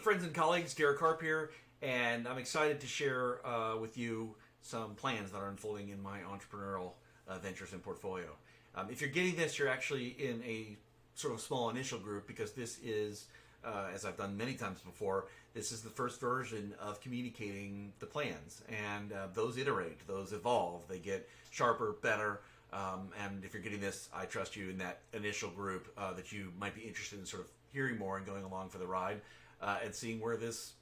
friends and colleagues, Derek Harp here, and I'm excited to share with you some plans that are unfolding in my entrepreneurial ventures and portfolio. If you're getting this, you're actually in a sort of small initial group because this is, as I've done many times before, this is the first version of communicating the plans. And those iterate, those evolve, they get sharper, better. And if you're getting this, I trust you in that initial group that you might be interested in sort of hearing more and going along for the ride and seeing where this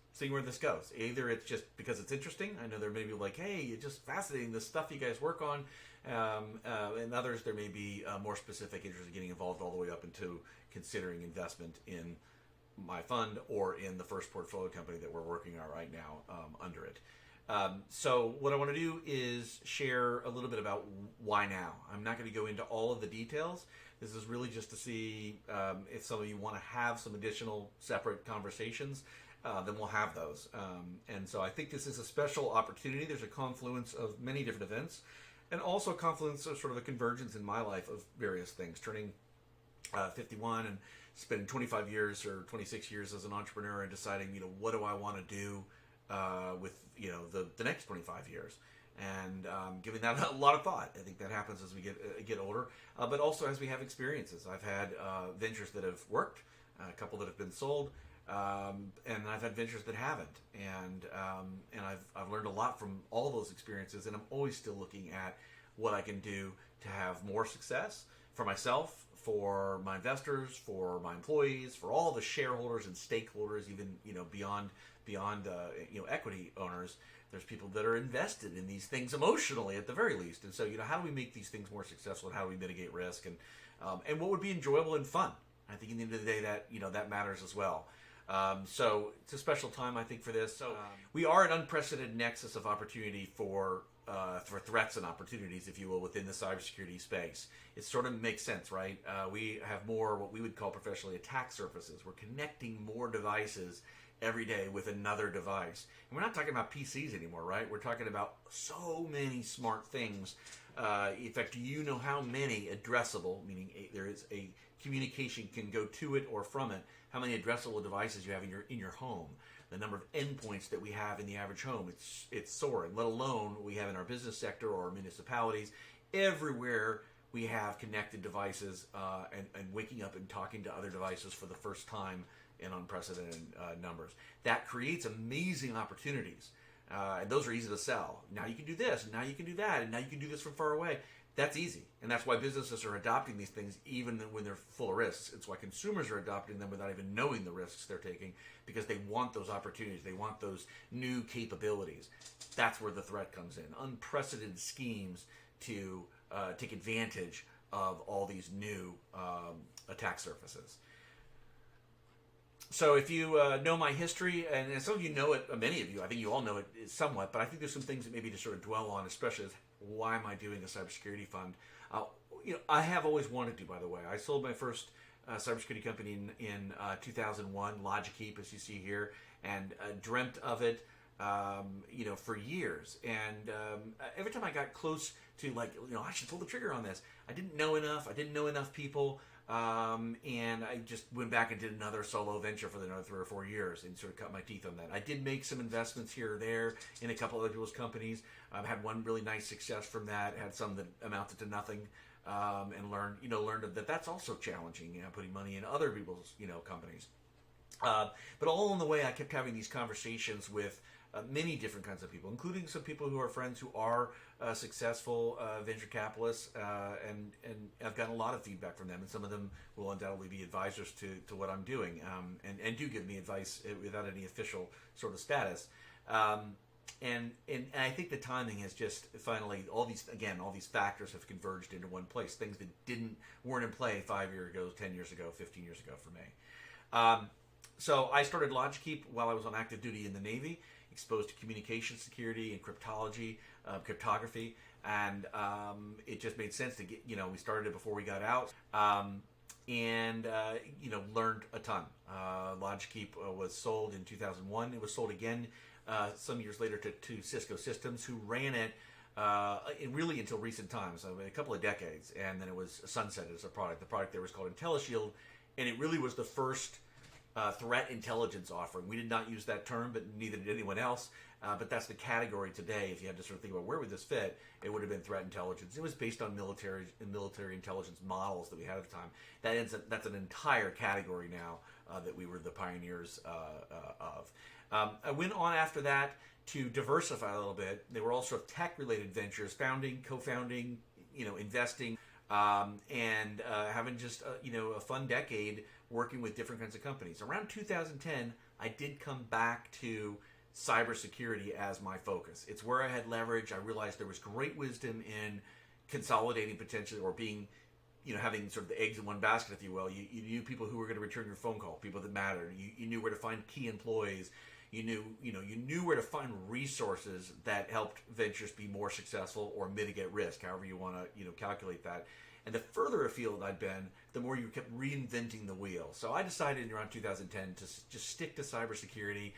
goes. Either it's just because it's interesting. I know there may be like, hey, it's just fascinating, the stuff you guys work on. And others, there may be more specific interest in getting involved all the way up into considering investment in my fund or in the first portfolio company that we're working on right now under it. So what I want to do is share a little bit about why now. I'm not going to go into all of the details. This is really just to see if some of you want to have some additional separate conversations, then we'll have those. And so I think this is a special opportunity. There's a confluence of many different events and also a confluence of sort of a convergence in my life of various things. Turning 51 and spending 25 years or 26 years as an entrepreneur and deciding, what do I want to do with the next 25 years, and giving that a lot of thought. I think that happens as we get older, but also as we have experiences. I've had ventures that have worked, a couple that have been sold, and I've had ventures that haven't, and I've learned a lot from all those experiences, and I'm always still looking at what I can do to have more success for myself, for my investors, for my employees, for all the shareholders and stakeholders, even beyond equity owners. There's people that are invested in these things emotionally at the very least. And so, how do we make these things more successful, and how do we mitigate risk, and what would be enjoyable and fun? I think at the end of the day that, that matters as well. So it's a special time, I think, for this. So we are an unprecedented nexus of opportunity for threats and opportunities, if you will, within the cybersecurity space. It sort of makes sense, right? We have more what we would call professionally attack surfaces. We're connecting more devices every day with another device. And we're not talking about PCs anymore, right? We're talking about so many smart things. In fact, do you know how many addressable, meaning there is a communication can go to it or from it, how many addressable devices you have in your home? The number of endpoints that we have in the average home, it's soaring, let alone we have in our business sector or municipalities. Everywhere we have connected devices and waking up and talking to other devices for the first time in unprecedented numbers. That creates amazing opportunities. And those are easy to sell. Now you can do this, and now you can do that, and now you can do this from far away. That's easy. And that's why businesses are adopting these things even when they're full of risks. It's why consumers are adopting them without even knowing the risks they're taking, because they want those opportunities. They want those new capabilities. That's where the threat comes in. Unprecedented schemes to take advantage of all these new attack surfaces. So if you know my history, and some of you know it, many of you, I think you all know it somewhat, but I think there's some things that maybe to sort of dwell on, especially as why am I doing a cybersecurity fund? I have always wanted to, by the way. I sold my first cybersecurity company in 2001, LogicKeep, as you see here, and dreamt of it, for years. And every time I got close to I should pull the trigger on this, I didn't know enough. I didn't know enough people. And I just went back and did another solo venture for another 3 or 4 years and sort of cut my teeth on that. I did make some investments here or there in a couple of other people's companies. I've had one really nice success from that, had some that amounted to nothing, and learned that that's also challenging, putting money in other people's, companies. But all along the way, I kept having these conversations with many different kinds of people, including some people who are friends who are successful venture capitalists, and I've gotten a lot of feedback from them, and some of them will undoubtedly be advisors to what I'm doing, and do give me advice without any official sort of status. And I think the timing has just finally, all these factors have converged into one place, things that weren't in play 5 years ago, 10 years ago, 15 years ago for me. So I started LogicKeep while I was on active duty in the Navy, exposed to communication security and cryptography, and it just made sense to get, we started it before we got out, and learned a ton. LogicKeep was sold in 2001. It was sold again some years later to Cisco Systems, who ran it really until recent times, a couple of decades, and then it was sunsetted as a product. The product there was called IntelliShield, and it really was the first threat intelligence offering. We did not use that term, but neither did anyone else. But that's the category today. If you had to sort of think about where would this fit, it would have been threat intelligence. It was based on military intelligence models that we had at the time. That's an entire category now that we were the pioneers of. I went on after that to diversify a little bit. They were all sort of tech-related ventures, founding, co-founding, investing, and having just a fun decade working with different kinds of companies. Around 2010, I did come back to cybersecurity as my focus. It's where I had leverage. I realized there was great wisdom in consolidating potentially, or being, having sort of the eggs in one basket, if you will. You knew people who were going to return your phone call, people that mattered. You knew where to find key employees. You knew where to find resources that helped ventures be more successful or mitigate risk, however you want to, calculate that. And the further afield I'd been, the more you kept reinventing the wheel. So I decided around 2010 to just stick to cybersecurity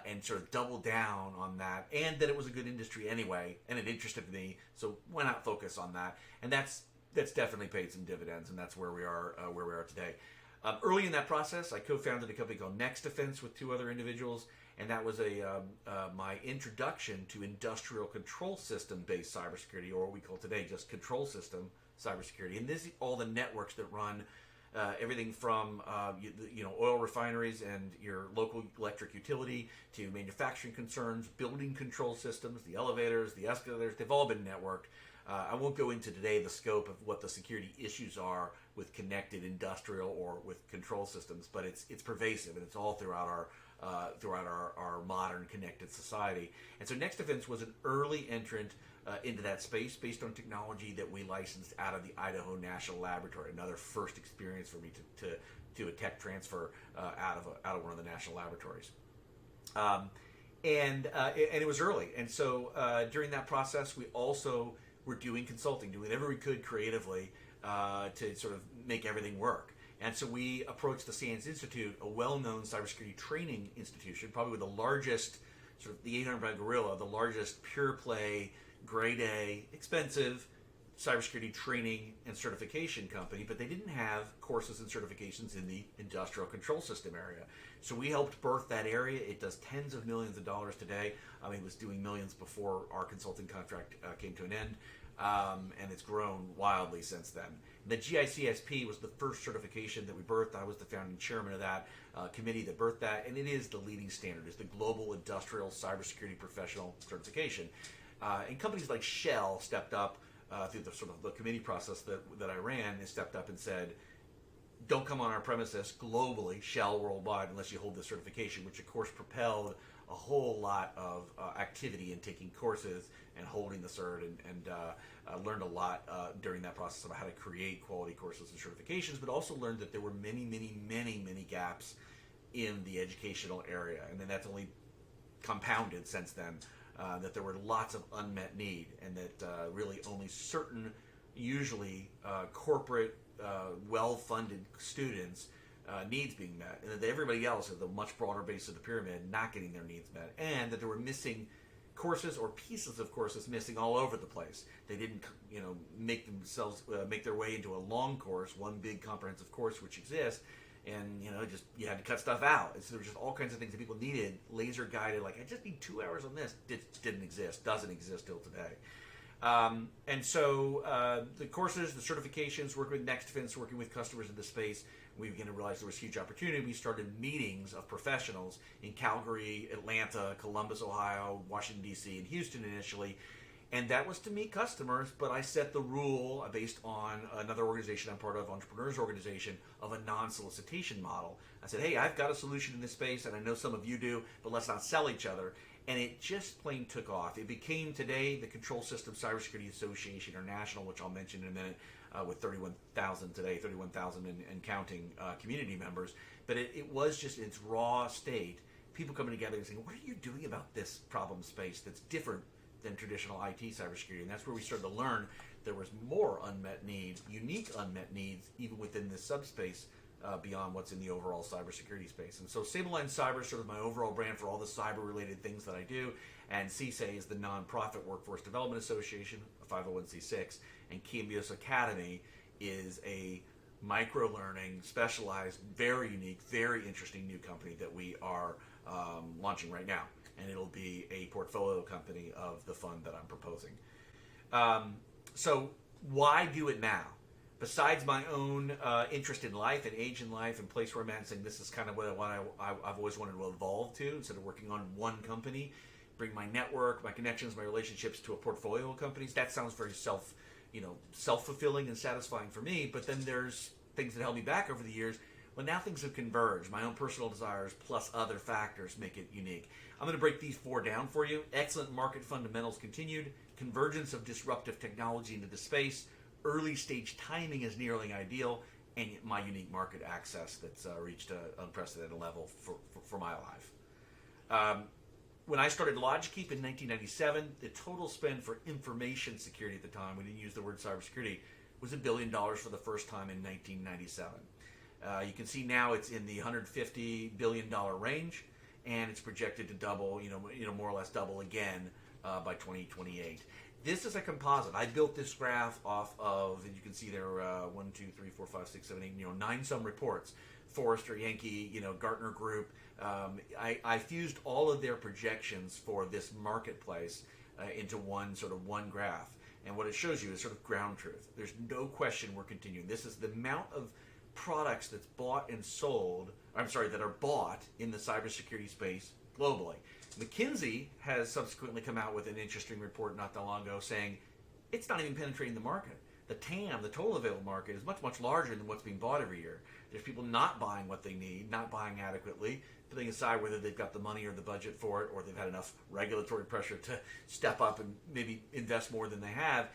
and sort of double down on that, and that it was a good industry anyway, and it interested me. So why not focus on that? And that's definitely paid some dividends, and that's where we are today. Early in that process, I co-founded a company called Next Defense with two other individuals, and that was my introduction to industrial control system-based cybersecurity, or what we call today just control system cybersecurity. And this is all the networks that run everything from oil refineries and your local electric utility to manufacturing concerns, building control systems, the elevators, the escalators. They've all been networked. I won't go into today the scope of what the security issues are with connected industrial or with control systems, but it's pervasive, and it's all throughout our modern connected society. And so Next Defense was an early entrant into that space based on technology that we licensed out of the Idaho National Laboratory. Another first experience for me to do a tech transfer out of one of the national laboratories. And it was early. And so during that process, we also were doing consulting, doing whatever we could creatively to sort of make everything work. And so we approached the SANS Institute, a well-known cybersecurity training institution, probably the largest, sort of the 800-pound gorilla, the largest pure-play, grade A, expensive cybersecurity training and certification company, but they didn't have courses and certifications in the industrial control system area. So we helped birth that area. It does tens of millions of dollars today. I mean, it was doing millions before our consulting contract came to an end, and it's grown wildly since then. The GICSP was the first certification that we birthed. I was the founding chairman of that committee that birthed that, and it is the leading standard. It's the Global Industrial Cybersecurity Professional Certification. And companies like Shell stepped up through the sort of the committee process that I ran, and stepped up and said, don't come on our premises globally, Shell worldwide, unless you hold this certification, which of course propelled a whole lot of activity in taking courses and holding the cert, and learned a lot during that process about how to create quality courses and certifications, but also learned that there were many gaps in the educational area, and then that's only compounded since then. That there were lots of unmet need, and that really only certain, usually corporate, well-funded students' needs being met, and that everybody else at the much broader base of the pyramid not getting their needs met, and that there were missing courses or pieces of courses missing all over the place. They didn't, make their way into a long course, one big comprehensive course which exists. And, just you had to cut stuff out. So there were just all kinds of things that people needed, laser guided, like, I just need 2 hours on this. Didn't exist, doesn't exist till today. And so the courses, the certifications, working with Next Defense, working with customers in the space, we began to realize there was huge opportunity. We started meetings of professionals in Calgary, Atlanta, Columbus, Ohio, Washington, D.C., and Houston initially. And that was to meet customers, but I set the rule based on another organization I'm part of, Entrepreneurs Organization, of a non-solicitation model. I said, hey, I've got a solution in this space, and I know some of you do, but let's not sell each other. And it just plain took off. It became today the Control System Cybersecurity Association International, which I'll mention in a minute, with 31,000 today, 31,000 and counting community members. But it was just in its raw state, people coming together and saying, what are you doing about this problem space that's different than traditional IT cybersecurity? And that's where we started to learn there was more unmet needs, unique unmet needs, even within this subspace beyond what's in the overall cybersecurity space. And so Sable Cyber is sort of my overall brand for all the cyber-related things that I do, and CSA is the nonprofit Workforce Development Association, a 501c6, and Cambios Academy is a micro-learning, specialized, very unique, very interesting new company that we are launching right now. And it'll be a portfolio company of the fund that I'm proposing. So why do it now? Besides my own interest in life and age in life and place where I'm at, saying this is kind of what I've always wanted to evolve to, instead of working on one company, bring my network, my connections, my relationships to a portfolio of companies. That sounds very self-fulfilling and satisfying for me. But then there's things that held me back over the years. Well, now things have converged. My own personal desires plus other factors make it unique. I'm going to break these 4 down for you. Excellent market fundamentals continued. Convergence of disruptive technology into the space. Early stage timing is nearly ideal. And my unique market access that's reached an unprecedented level for my life. When I started LogicKeep in 1997, the total spend for information security at the time, we didn't use the word cybersecurity, was $1 billion for the first time in 1997. You can see now it's in the $150 billion range, and it's projected to double, more or less double again by 2028. This is a composite. I built this graph off of, and you can see there, 1, 2, 3, 4, 5, 6, 7, 8, 9 some reports. Forrester, Yankee, Gartner Group. I fused all of their projections for this marketplace into one graph. And what it shows you is sort of ground truth. There's no question we're continuing. This is the amount of products that's bought and sold, that are bought in the cybersecurity space globally. McKinsey has subsequently come out with an interesting report not that long ago saying it's not even penetrating the market. The TAM, the total available market, is much, much larger than what's being bought every year. There's people not buying what they need, not buying adequately, putting aside whether they've got the money or the budget for it, or they've had enough regulatory pressure to step up and maybe invest more than they have.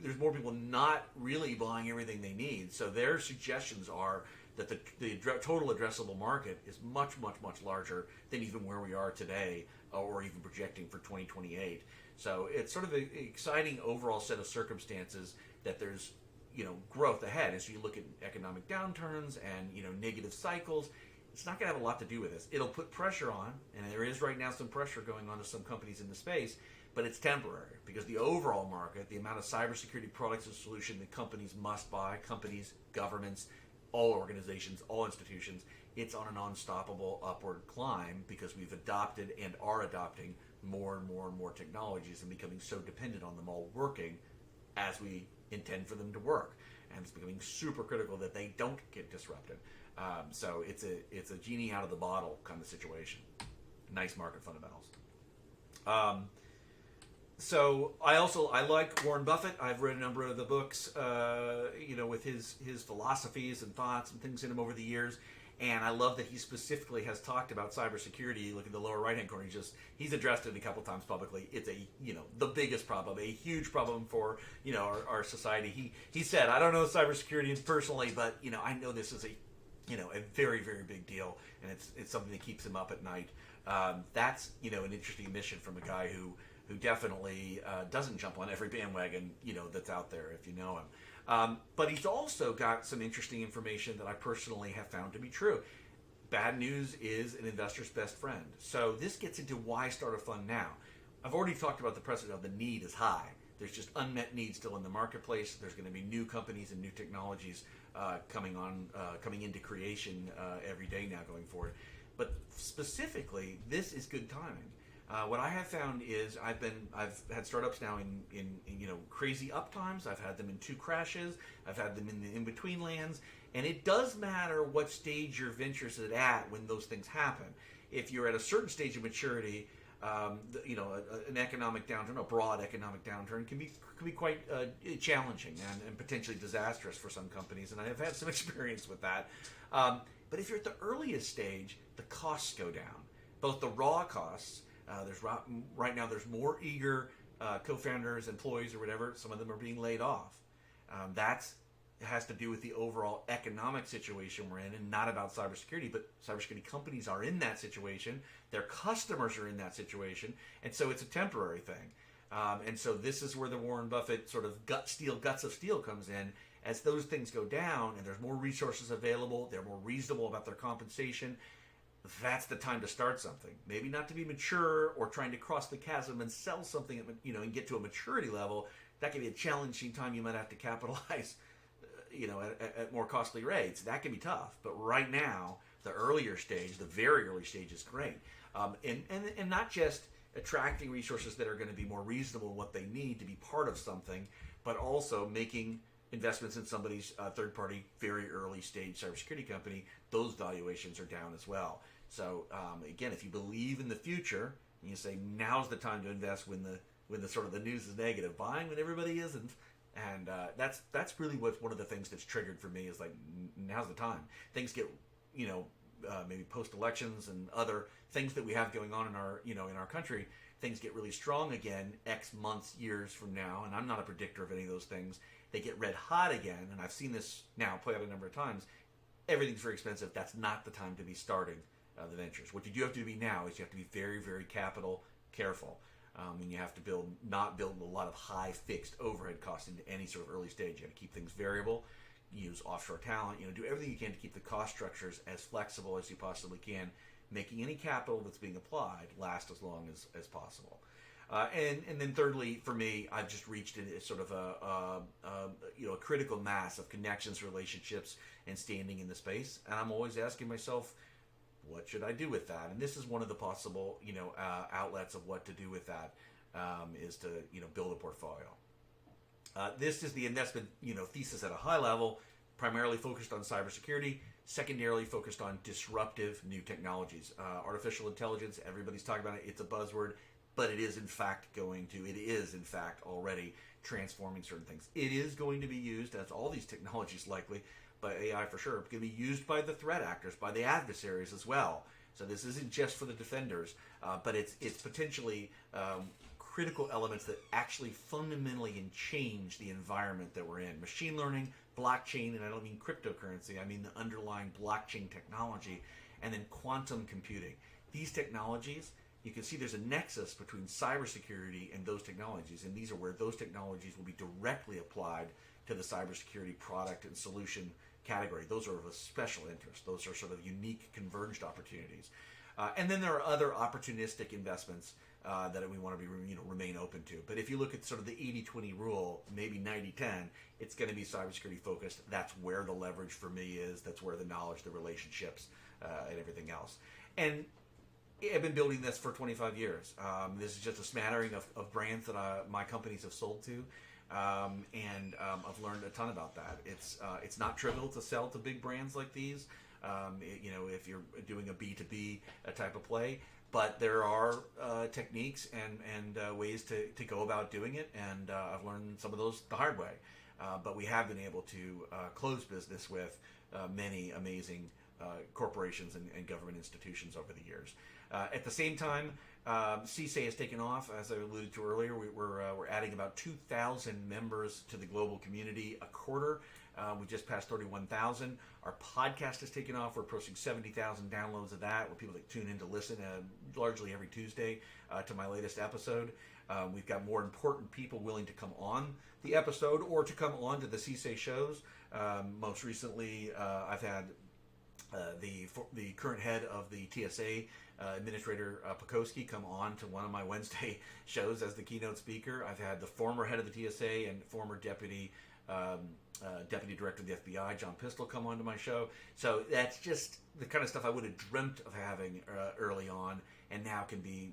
There's more people not really buying everything they need. So their suggestions are that the total addressable market is much, much, much larger than even where we are today, or even projecting for 2028. So it's sort of an exciting overall set of circumstances that there's growth ahead. As you look at economic downturns and negative cycles, it's not going to have a lot to do with this. It'll put pressure on, and there is right now some pressure going on to some companies in the space, but it's temporary because the overall market, the amount of cybersecurity products and solutions that companies must buy, companies, governments, all organizations, all institutions, it's on an unstoppable upward climb because we've adopted and are adopting more and more and more technologies and becoming so dependent on them all working as we intend for them to work. And it's becoming super critical that they don't get disrupted. So it's a genie out of the bottle kind of situation. Nice market fundamentals. So I like Warren Buffett. I've read a number of the books, with his philosophies and thoughts and things in him over the years. And I love that he specifically has talked about cybersecurity. Look at the lower right-hand corner. He's addressed it a couple times publicly. It's the biggest problem, a huge problem for our society. He said, I don't know cybersecurity personally, but I know this is a very, very big deal, and it's something that keeps him up at night. That's an interesting mission from a guy who definitely doesn't jump on every bandwagon that's out there if you know him. But he's also got some interesting information that I personally have found to be true. Bad news is an investor's best friend. So this gets into why start a fund now. I've already talked about the precedent of the need is high. There's just unmet needs still in the marketplace. There's going to be new companies and new technologies coming into creation every day now going forward. But specifically, this is good timing. What I have found is I've had startups now in crazy up times. I've had them in 2 crashes. I've had them in the in-between lands. And it does matter what stage your venture's at when those things happen. If you're at a certain stage of maturity, an economic downturn, a broad economic downturn, can be quite challenging and potentially disastrous for some companies. And I have had some experience with that. But if you're at the earliest stage, the costs go down. Both the raw costs. Right now there's more eager co-founders, employees, or whatever. Some of them are being laid off. That has to do with the overall economic situation we're in, and not about cybersecurity. But cybersecurity companies are in that situation. Their customers are in that situation, and so it's a temporary thing. And so this is where the Warren Buffett sort of guts of steel comes in. As those things go down, and there's more resources available, they're more reasonable about their compensation. That's the time to start something. Maybe not to be mature or trying to cross the chasm and sell something, and get to a maturity level. That can be a challenging time. You might have to capitalize, at more costly rates, that can be tough. But right now, the earlier stage, the very early stage, is great, and not just attracting resources that are going to be more reasonable in what they need to be part of something, but also making investments in somebody's third-party, very early stage cybersecurity company. Those valuations are down as well. So again, if you believe in the future, and you say now's the time to invest when the sort of the news is negative, buying when everybody isn't, and that's really what's one of the things that's triggered for me is like now's the time. Things get maybe post elections and other things that we have going on in our country, things get really strong again X months, years from now, and I'm not a predictor of any of those things. They get red hot again, and I've seen this now play out a number of times. Everything's very expensive. That's not the time to be starting the ventures. What you do have to be now is you have to be very, very capital careful, and you have to not build a lot of high fixed overhead costs into any sort of early stage. You have to keep things variable, use offshore talent, do everything you can to keep the cost structures as flexible as you possibly can, making any capital that's being applied last as long as possible. And then thirdly, for me, I've just reached a sort of a critical mass of connections, relationships, and standing in the space. And I'm always asking myself, what should I do with that? And this is one of the possible, outlets of what to do with that, is to, build a portfolio. This is the investment, thesis at a high level, primarily focused on cybersecurity, secondarily focused on disruptive new technologies. Artificial intelligence, everybody's talking about it, it's a buzzword, but it is in fact already transforming certain things. It is going to be used, as all these technologies likely, by AI for sure, it's going to be used by the threat actors, by the adversaries as well. So this isn't just for the defenders, but it's potentially critical elements that actually fundamentally change the environment that we're in. Machine learning, blockchain, and I don't mean cryptocurrency, I mean the underlying blockchain technology, and then quantum computing. These technologies, you can see there's a nexus between cybersecurity and those technologies, and these are where those technologies will be directly applied to the cybersecurity product and solution category. Those are of a special interest. Those are sort of unique converged opportunities. And then there are other opportunistic investments that we want to be remain open to. But if you look at sort of the 80-20 rule, maybe 90-10, it's going to be cybersecurity focused. That's where the leverage for me is. That's where the knowledge, the relationships, and everything else. And I've been building this for 25 years. This is just a smattering of brands that my companies have sold to. And I've learned a ton about that. It's not trivial to sell to big brands like these, if you're doing a B2B type of play. But there are techniques and ways to go about doing it, and I've learned some of those the hard way. But we have been able to close business with many amazing corporations and government institutions over the years. At the same time, CSA has taken off, as I alluded to earlier. We're adding about 2,000 members to the global community a quarter. We just passed 31,000. Our podcast has taken off. We're approaching 70,000 downloads of that, where people that tune in to listen largely every Tuesday to my latest episode. We've got more important people willing to come on the episode or to come on to the CSA shows. Most recently, I've had the current head of the TSA, Administrator Pekowski, come on to one of my Wednesday shows as the keynote speaker. I've had the former head of the TSA and former deputy director of the FBI, John Pistol, come on to my show. So that's just the kind of stuff I would have dreamt of having early on, and now can be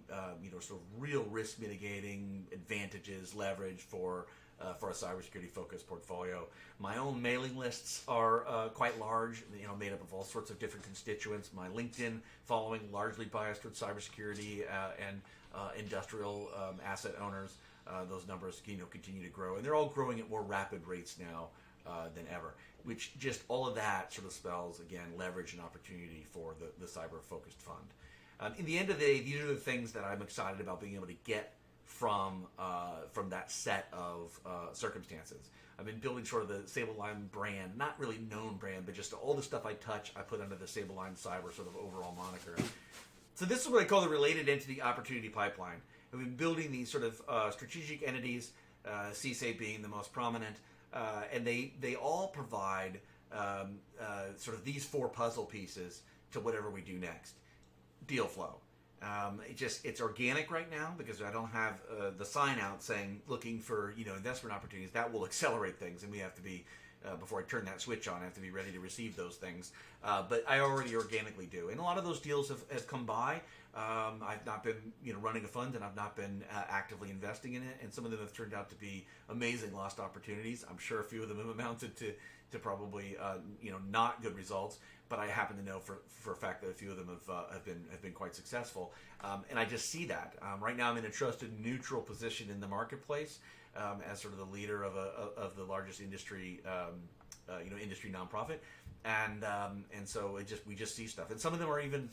sort of real risk mitigating advantages, leverage for a cybersecurity focused portfolio. My own mailing lists are quite large, made up of all sorts of different constituents. My LinkedIn following largely biased towards cybersecurity and industrial asset owners. Those numbers continue to grow, and they're all growing at more rapid rates now than ever, which just all of that sort of spells, again, leverage and opportunity for the cyber-focused fund. In the end of the day, these are the things that I'm excited about being able to get from that set of circumstances. I've been building sort of the Sable Line brand, not really known brand, but just all the stuff I touch, I put under the Sable Line Cyber sort of overall moniker. So this is what I call the related entity opportunity pipeline. I've been building these sort of strategic entities, CSA being the most prominent, and they all provide sort of these four puzzle pieces to whatever we do next. Deal flow. It's organic right now because I don't have the sign out saying looking for investment opportunities. That will accelerate things, and we have to be before I turn that switch on. I have to be ready to receive those things. But I already organically do. And a lot of those deals have come by. I've not been running a fund, and I've not been actively investing in it. And some of them have turned out to be amazing lost opportunities. I'm sure a few of them have amounted to probably not good results. But I happen to know for a fact that a few of them have been quite successful. And I just see that. Right now I'm in a trusted neutral position in the marketplace as sort of the leader of the largest industry industry nonprofit, and so we just see stuff, and some of them are even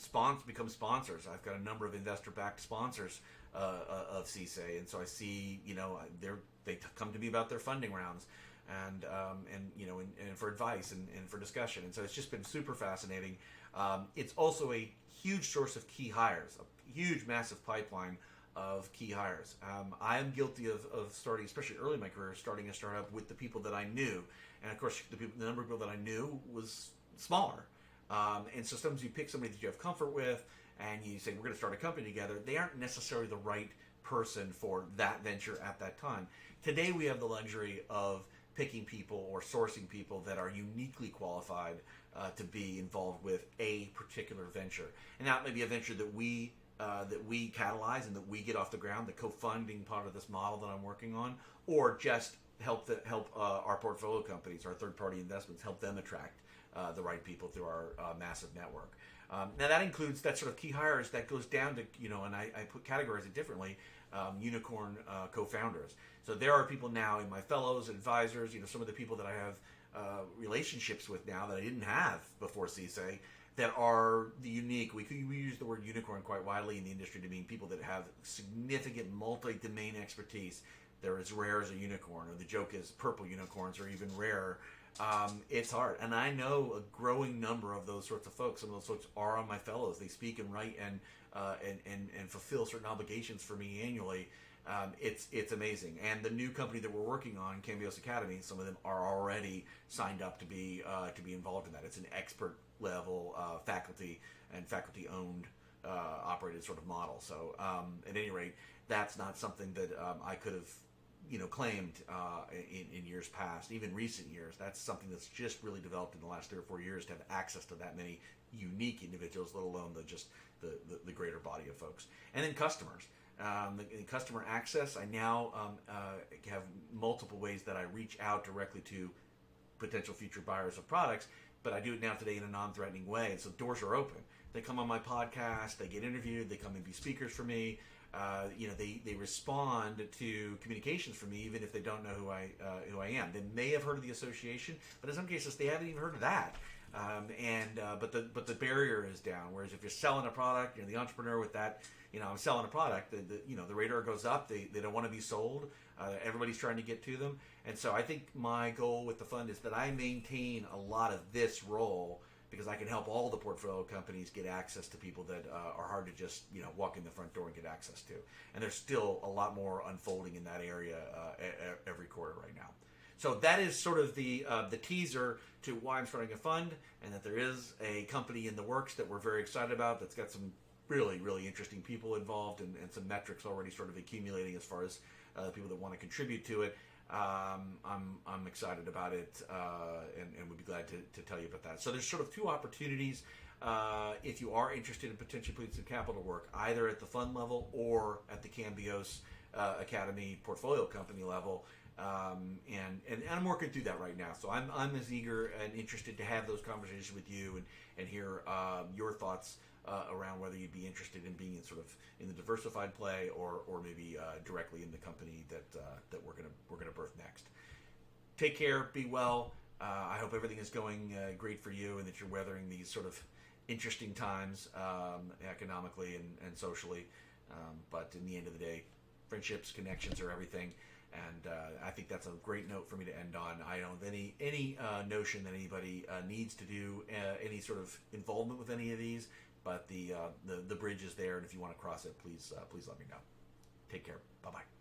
become sponsors. I've got a number of investor-backed sponsors of CSA, and so I see they come to me about their funding rounds, and for advice and for discussion, and so it's just been super fascinating. It's also a huge source of key hires, a huge massive pipeline of key hires. I am guilty of starting, especially early in my career, starting a startup with the people that I knew. And of course, the number of people that I knew was smaller. And so sometimes you pick somebody that you have comfort with and you say, we're going to start a company together. They aren't necessarily the right person for that venture at that time. Today, we have the luxury of picking people or sourcing people that are uniquely qualified to be involved with a particular venture. And that may be a venture that we catalyze and that we get off the ground, the co-funding part of this model that I'm working on, or just help our portfolio companies, our third-party investments, help them attract the right people through our massive network. Now that includes that sort of key hires that goes down to, and I categorize it differently, unicorn co-founders. So there are people now in my fellows, advisors, some of the people that I have relationships with now that I didn't have before CSA, that are the unique. We use the word unicorn quite widely in the industry to mean people that have significant multi-domain expertise. They're as rare as a unicorn, or the joke is purple unicorns are even rarer. It's hard, and I know a growing number of those sorts of folks. Some of those folks are on my fellows. They speak and write and fulfill certain obligations for me annually. It's amazing. And the new company that we're working on, Cambios Academy, some of them are already signed up to be involved in that. It's an expert level faculty and faculty owned operated sort of model. So at any rate, that's not something that I could have claimed in years past, even recent years. That's something that's just really developed in the last 3 or 4 years to have access to that many unique individuals, let alone the greater body of folks. And then customers. The customer access, I now have multiple ways that I reach out directly to potential future buyers of products, but I do it now today in a non-threatening way, and so doors are open. They come on my podcast, they get interviewed, they come and be speakers for me. They respond to communications from me, even if they don't know who I am. They may have heard of the association, but in some cases they haven't even heard of that. But the barrier is down. Whereas if you're selling a product, the entrepreneur with that, I'm selling a product. The radar goes up. They don't want to be sold. Everybody's trying to get to them, and so I think my goal with the fund is that I maintain a lot of this role, because I can help all the portfolio companies get access to people that are hard to just walk in the front door and get access to. And there's still a lot more unfolding in that area every quarter right now. So that is sort of the teaser to why I'm starting a fund, and that there is a company in the works that we're very excited about that's got some really, really interesting people involved and some metrics already sort of accumulating as far as people that want to contribute to it. I'm excited about it and would be glad to tell you about that. So there's sort of two opportunities if you are interested in potentially putting some capital to work, either at the fund level or at the Cambios Academy portfolio company level. And I'm working through that right now. So I'm as eager and interested to have those conversations with you and hear your thoughts around whether you'd be interested in being in the diversified play or maybe directly in the company that we're gonna birth next. Take care, be well. I hope everything is going great for you, and that you're weathering these sort of interesting times economically and socially. But in the end of the day, friendships, connections are everything. And I think that's a great note for me to end on. I don't have any notion that anybody needs to do any sort of involvement with any of these, but the bridge is there, and if you want to cross it, please let me know. Take care. Bye-bye.